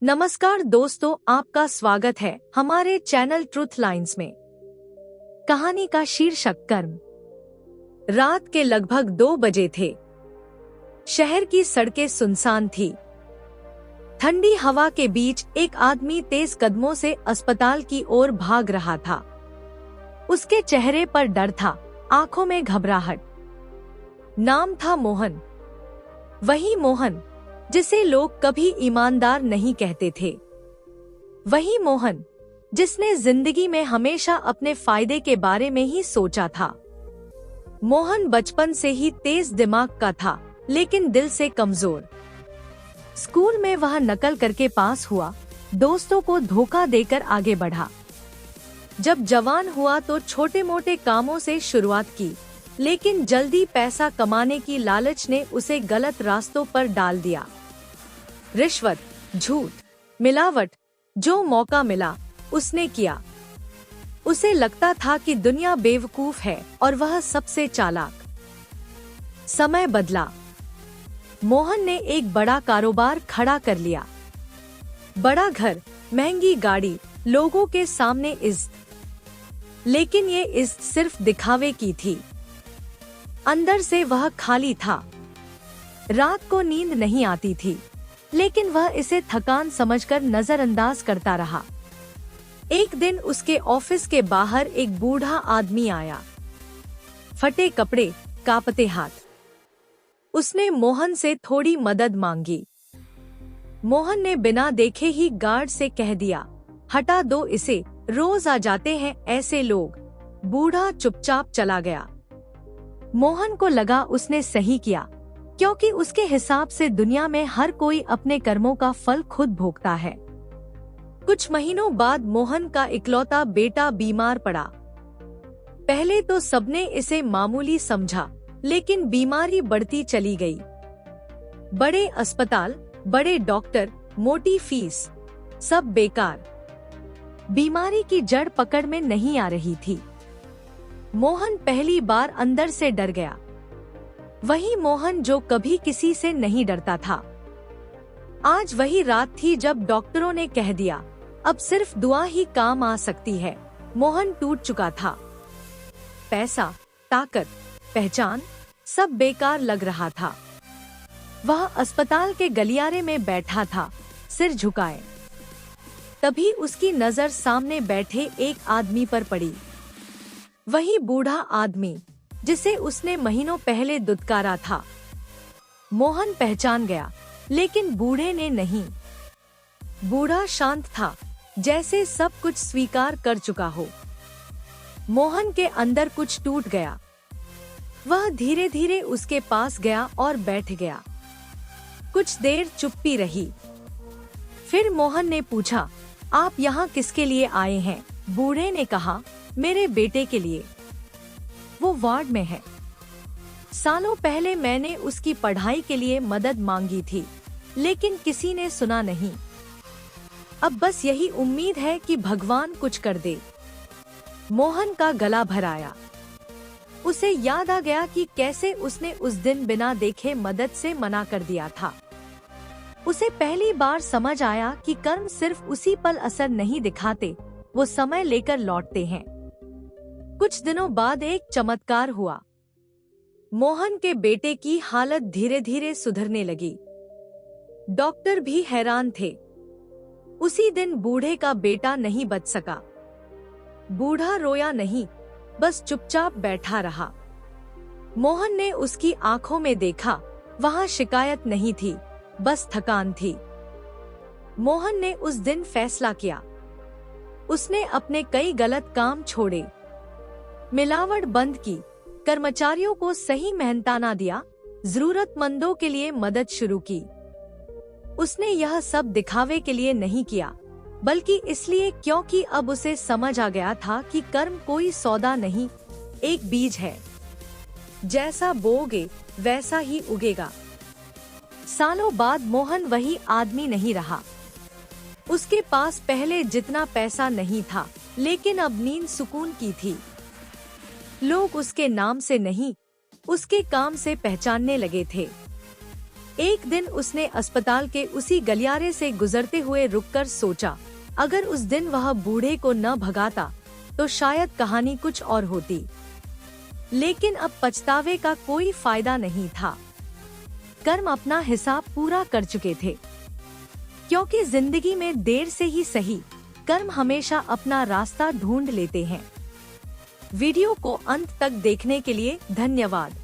नमस्कार दोस्तों, आपका स्वागत है हमारे चैनल ट्रुथ लाइंस में। कहानी का शीर्षक कर्म। रात के लगभग 2 बजे थे। शहर की सड़कें सुनसान थी। ठंडी हवा के बीच एक आदमी तेज कदमों से अस्पताल की ओर भाग रहा था। उसके चेहरे पर डर था, आंखों में घबराहट। नाम था मोहन। वही मोहन जिसे लोग कभी ईमानदार नहीं कहते थे। वही मोहन जिसने जिंदगी में हमेशा अपने फायदे के बारे में ही सोचा था। मोहन बचपन से ही तेज दिमाग का था, लेकिन दिल से कमजोर। स्कूल में वह नकल करके पास हुआ, दोस्तों को धोखा देकर आगे बढ़ा। जब जवान हुआ तो छोटे मोटे कामों से शुरुआत की, लेकिन जल्दी पैसा कमाने की लालच ने उसे गलत रास्तों पर डाल दिया। रिश्वत, झूठ, मिलावट, जो मौका मिला उसने किया। उसे लगता था कि दुनिया बेवकूफ है और वह सबसे चालाक। समय बदला। मोहन ने एक बड़ा कारोबार खड़ा कर लिया। बड़ा घर, महंगी गाड़ी, लोगों के सामने इज्जत। लेकिन ये इज्जत सिर्फ दिखावे की थी। अंदर से वह खाली था। रात को नींद नहीं आती थी, लेकिन वह इसे थकान समझकर नजरअंदाज करता रहा। एक दिन उसके ऑफिस के बाहर एक बूढ़ा आदमी आया। फटे कपड़े, कांपते हाथ। उसने मोहन से थोड़ी मदद मांगी। मोहन ने बिना देखे ही गार्ड से कह दिया, हटा दो इसे, रोज आ जाते हैं ऐसे लोग। बूढ़ा चुपचाप चला गया। मोहन को लगा उसने सही किया, क्योंकि उसके हिसाब से दुनिया में हर कोई अपने कर्मों का फल खुद भोगता है। कुछ महीनों बाद मोहन का इकलौता बेटा बीमार पड़ा। पहले तो सबने इसे मामूली समझा, लेकिन बीमारी बढ़ती चली गई। बड़े अस्पताल, बड़े डॉक्टर, मोटी फीस, सब बेकार। बीमारी की जड़ पकड़ में नहीं आ रही थी। मोहन पहली बार अंदर से डर गया। वही मोहन जो कभी किसी से नहीं डरता था। आज वही रात थी जब डॉक्टरों ने कह दिया, अब सिर्फ दुआ ही काम आ सकती है। मोहन टूट चुका था। पैसा, ताकत, पहचान, सब बेकार लग रहा था। वह अस्पताल के गलियारे में बैठा था, सिर झुकाए। तभी उसकी नजर सामने बैठे एक आदमी पर पड़ी। वही बूढ़ा आदमी जिसे उसने महीनों पहले दुत्कारा था। मोहन पहचान गया, लेकिन बूढ़े ने नहीं। बूढ़ा शांत था, जैसे सब कुछ स्वीकार कर चुका हो। मोहन के अंदर कुछ टूट गया। वह धीरे धीरे उसके पास गया और बैठ गया। कुछ देर चुप्पी रही। फिर मोहन ने पूछा, आप यहाँ किसके लिए आए हैं? बूढ़े ने कहा, मेरे बेटे के लिए। वो वार्ड में है। सालों पहले मैंने उसकी पढ़ाई के लिए मदद मांगी थी, लेकिन किसी ने सुना नहीं। अब बस यही उम्मीद है कि भगवान कुछ कर दे। मोहन का गला भर आया। उसे याद आ गया कि कैसे उसने उस दिन बिना देखे मदद से मना कर दिया था। उसे पहली बार समझ आया कि कर्म सिर्फ उसी पल असर नहीं दिखाते, वो समय लेकर लौटते हैं। कुछ दिनों बाद एक चमत्कार हुआ। मोहन के बेटे की हालत धीरे धीरे सुधरने लगी। डॉक्टर भी हैरान थे। उसी दिन बूढ़े का बेटा नहीं बच सका। बूढ़ा रोया नहीं, बस चुपचाप बैठा रहा। मोहन ने उसकी आंखों में देखा, वहां शिकायत नहीं थी, बस थकान थी। मोहन ने उस दिन फैसला किया। उसने अपने कई गलत काम छोड़े, मिलावट बंद की, कर्मचारियों को सही मेहनताना दिया, जरूरतमंदों के लिए मदद शुरू की। उसने यह सब दिखावे के लिए नहीं किया, बल्कि इसलिए क्योंकि अब उसे समझ आ गया था कि कर्म कोई सौदा नहीं, एक बीज है। जैसा बोओगे वैसा ही उगेगा। सालों बाद मोहन वही आदमी नहीं रहा। उसके पास पहले जितना पैसा नहीं था, लेकिन अब नींद सुकून की थी। लोग उसके नाम से नहीं, उसके काम से पहचानने लगे थे। एक दिन उसने अस्पताल के उसी गलियारे से गुजरते हुए रुककर सोचा, अगर उस दिन वह बूढ़े को न भगाता तो शायद कहानी कुछ और होती। लेकिन अब पछतावे का कोई फायदा नहीं था। कर्म अपना हिसाब पूरा कर चुके थे। क्योंकि जिंदगी में देर से ही सही, कर्म हमेशा अपना रास्ता ढूंढ लेते हैं। वीडियो को अंत तक देखने के लिए धन्यवाद।